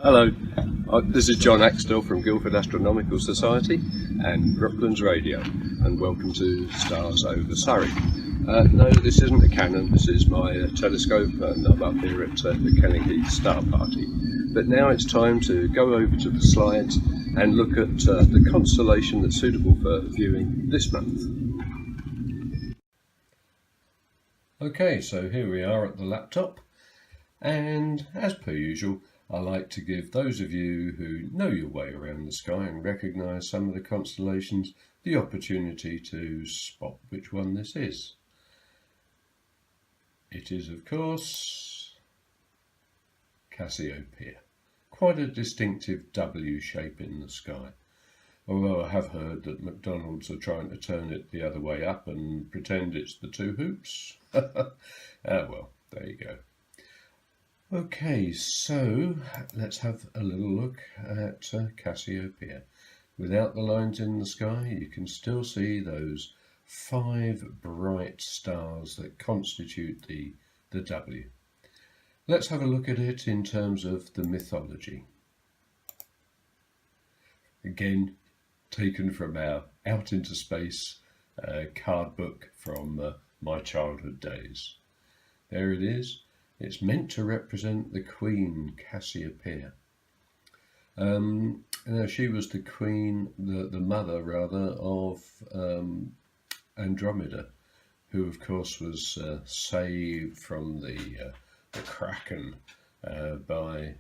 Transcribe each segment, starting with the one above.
Hello, this is John Axtell from Guildford Astronomical Society and Brooklands Radio, and welcome to Stars Over Surrey. No, this isn't a Canon, this is my telescope, and I'm up here at the Kenning Heath Star Party. But now it's time to go over to the slides and look at the constellation that's suitable for viewing this month. Okay, so here we are at the laptop, and as per usual, I like to give those of you who know your way around the sky and recognise some of the constellations the opportunity to spot which one this is. It is, of course, Cassiopeia. Quite a distinctive W shape in the sky. Although I have heard that McDonald's are trying to turn it the other way up and pretend it's the two hoops. Well, there you go. Okay, so let's have a little look at Cassiopeia. Without the lines in the sky, you can still see those 5 bright stars that constitute the W. Let's have a look at it in terms of the mythology. Again, taken from our Out into Space card book from my childhood days. There it is. It's meant to represent the Queen Cassiopeia. She was the queen, the mother rather, of Andromeda, who of course was saved from the Kraken by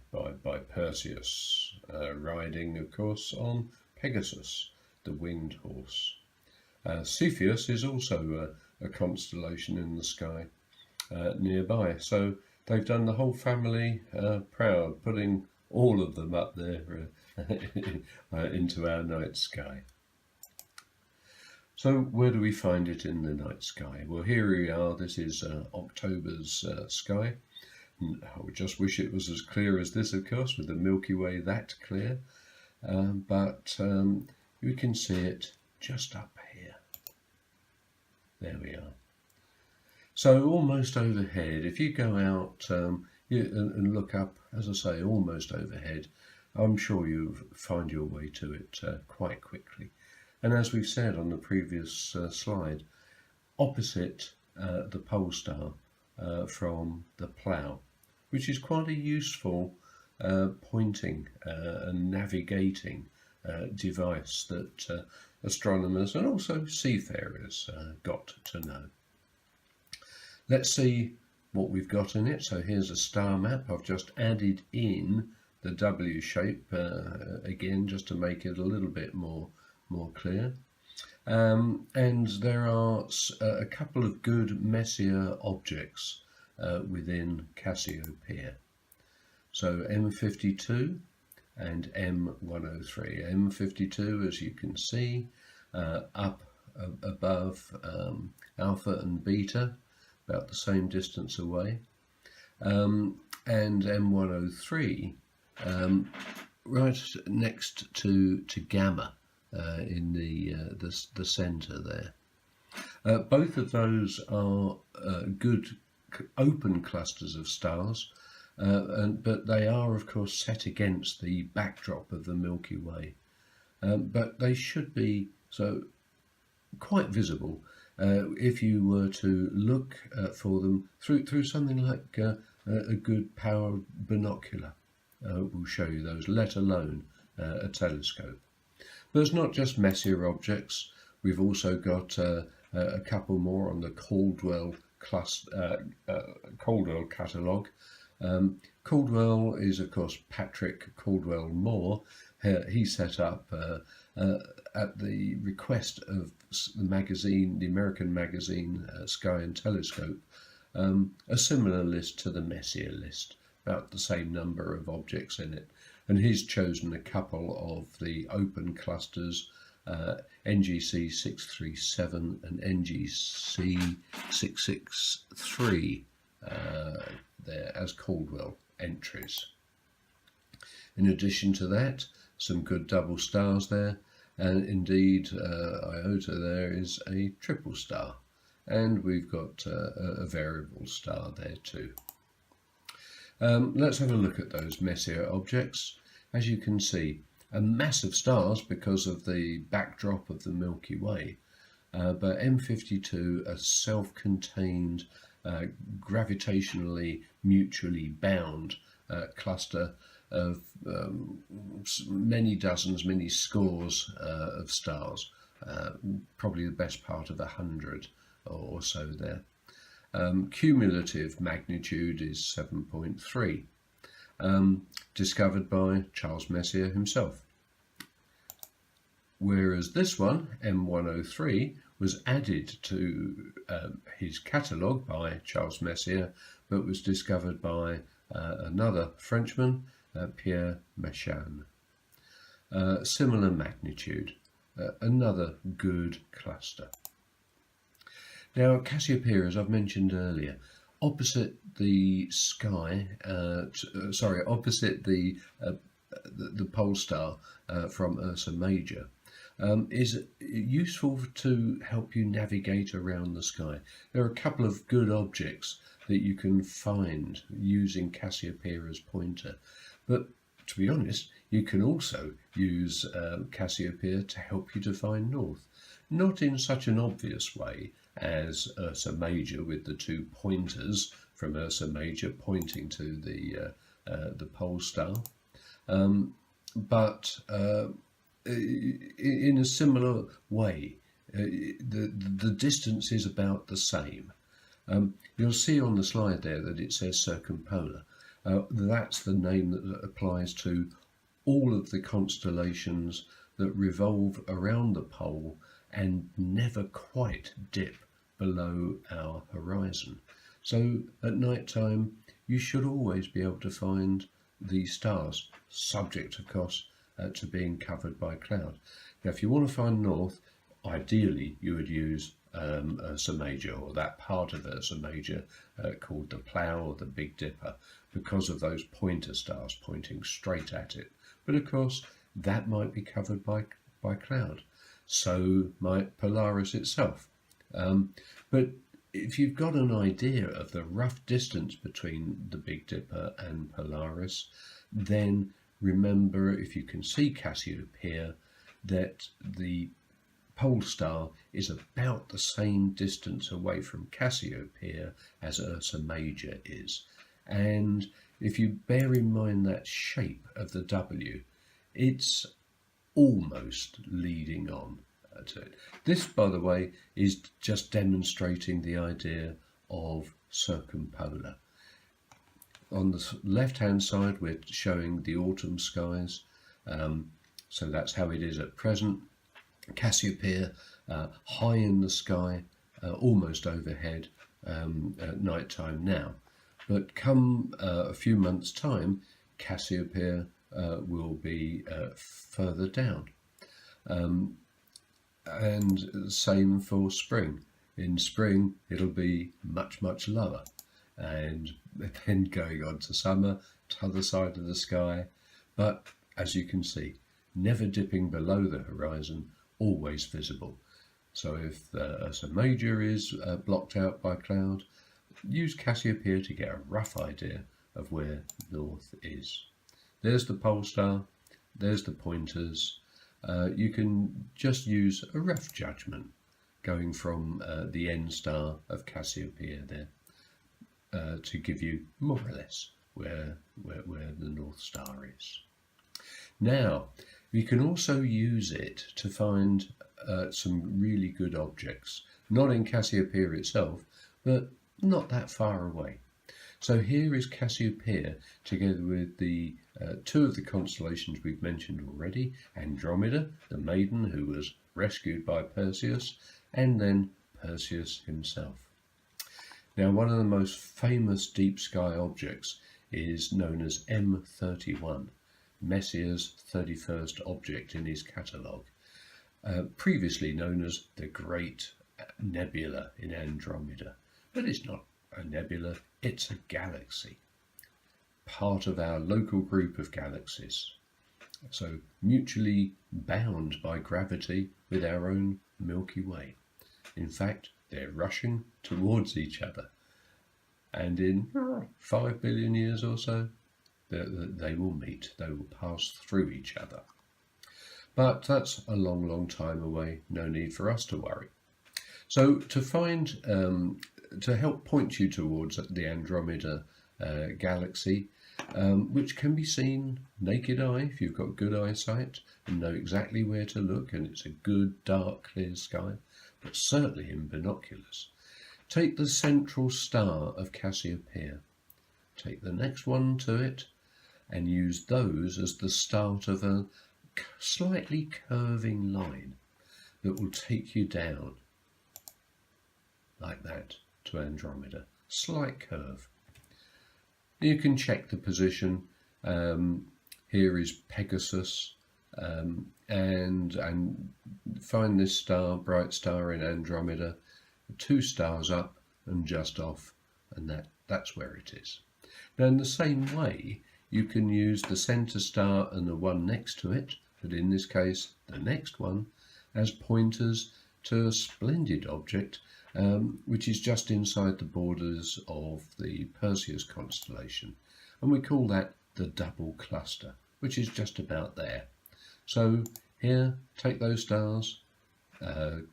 Perseus, riding of course on Pegasus, the winged horse. Cepheus is also a constellation in the sky nearby, so they've done the whole family proud, putting all of them up there into our night sky. So where do we find it in the night sky? Well, here we are. This is October's sky. I would just wish it was as clear as this, of course, with the Milky Way that clear. But you can see it just up here. There we are. So almost overhead, if you go out and look up, as I say, almost overhead, I'm sure you'll find your way to it quite quickly. And as we've said on the previous slide, opposite the pole star from the plough, which is quite a useful pointing and navigating device that astronomers and also seafarers got to know. Let's see what we've got in it. So here's a star map. I've just added in the W shape again, just to make it a little bit more clear. And there are a couple of good Messier objects within Cassiopeia. So M52 and M103. M52, as you can see, up above Alpha and Beta, about the same distance away, and M103 right next to Gamma in the centre there. Both of those are good open clusters of stars, but they are of course set against the backdrop of the Milky Way. But they should be quite visible if you were to look for them through something like a good power binocular. Will show you those, let alone a telescope. But it's not just Messier objects. We've also got a couple more on the Caldwell catalogue. Caldwell is of course Patrick Caldwell Moore. He set up at the request of the American magazine Sky and Telescope, a similar list to the Messier list, about the same number of objects in it. And he's chosen a couple of the open clusters, NGC 637 and NGC 663, there as Caldwell entries. In addition to that, some good double stars there, and indeed Iota there is a triple star, and we've got a variable star there too. Let's have a look at those Messier objects. As you can see, massive stars because of the backdrop of the Milky Way, but M52, a self-contained, gravitationally mutually bound cluster of many dozens, many scores of stars, probably the best part of 100 or so there. Cumulative magnitude is 7.3, discovered by Charles Messier himself. Whereas this one, M103, was added to his catalogue by Charles Messier, but was discovered by another Frenchman, Pierre Méchain. Similar magnitude, another good cluster. Now, Cassiopeia, as I've mentioned earlier, opposite the sky, opposite the pole star from Ursa Major, is useful to help you navigate around the sky. There are a couple of good objects that you can find using Cassiopeia as pointer, but to be honest, you can also use Cassiopeia to help you to find north. Not in such an obvious way as Ursa Major, with the two pointers from Ursa Major pointing to the pole star, but in a similar way. The distance is about the same. You'll see on the slide there that it says circumpolar. That's the name that applies to all of the constellations that revolve around the pole and never quite dip below our horizon. So at night time you should always be able to find the stars, subject of course to being covered by cloud. Now if you want to find north, ideally you would use Ursa Major, or that part of Ursa Major called the Plough or the Big Dipper, because of those pointer stars pointing straight at it. But of course that might be covered by cloud. So might Polaris itself. But if you've got an idea of the rough distance between the Big Dipper and Polaris, then remember, if you can see Cassiopeia, that the pole star is about the same distance away from Cassiopeia as Ursa Major is. And if you bear in mind that shape of the W, it's almost leading on to it. This, by the way, is just demonstrating the idea of circumpolar. On the left-hand side, we're showing the autumn skies. So that's how it is at present. Cassiopeia, high in the sky, almost overhead at night time now. But come a few months' time, Cassiopeia will be further down. And same for spring. In spring, it'll be much, much lower. And then going on to summer, t'other side of the sky. But as you can see, never dipping below the horizon, always visible. So if Ursa Major is blocked out by cloud, use Cassiopeia to get a rough idea of where north is. There's the pole star, there's the pointers. You can just use a rough judgment going from the end star of Cassiopeia there to give you more or less where the North Star is. Now, you can also use it to find some really good objects, not in Cassiopeia itself, but not that far away. So here is Cassiopeia together with the two of the constellations we've mentioned already, Andromeda, the maiden who was rescued by Perseus, and then Perseus himself. Now, one of the most famous deep sky objects is known as M31, Messier's 31st object in his catalogue, previously known as the Great Nebula in Andromeda. But it's not a nebula, it's a galaxy, part of our local group of galaxies, so mutually bound by gravity with our own Milky Way. In fact, they're rushing towards each other. and in 5 billion years or so, they will meet, they will pass through each other. But that's a long, long time away, no need for us to worry. So to find, to help point you towards the Andromeda galaxy, which can be seen naked eye if you've got good eyesight and know exactly where to look, and it's a good, dark, clear sky, but certainly in binoculars. Take the central star of Cassiopeia, take the next one to it, and use those as the start of a slightly curving line that will take you down like that to Andromeda. Slight curve. You can check the position. Here is Pegasus, and find this star, bright star in Andromeda, 2 stars up and just off, and that's where it is. Now in the same way, you can use the center star and the one next to it, but in this case the next one, as pointers to a splendid object which is just inside the borders of the Perseus constellation, and we call that the double cluster, which is just about there. So here, take those stars,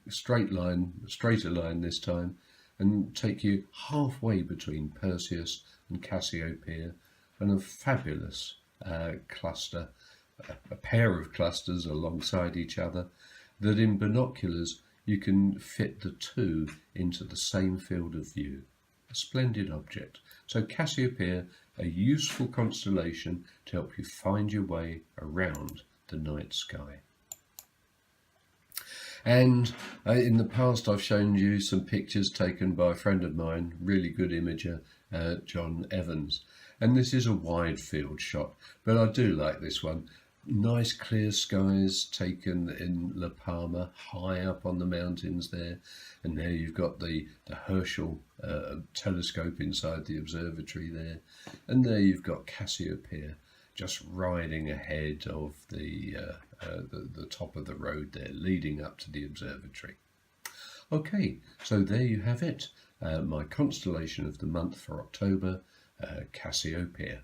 straighter line this time, and take you halfway between Perseus and Cassiopeia, and a fabulous cluster, a pair of clusters alongside each other, that in binoculars you can fit the two into the same field of view. A splendid object. So Cassiopeia, a useful constellation to help you find your way around the night sky. And in the past I've shown you some pictures taken by a friend of mine, really good imager, John Evans. And this is a wide field shot, but I do like this one. Nice clear skies taken in La Palma, high up on the mountains there, and there you've got the Herschel telescope inside the observatory there, and there you've got Cassiopeia just riding ahead of the top of the road there, leading up to the observatory. Okay, so there you have it, my constellation of the month for October, Cassiopeia.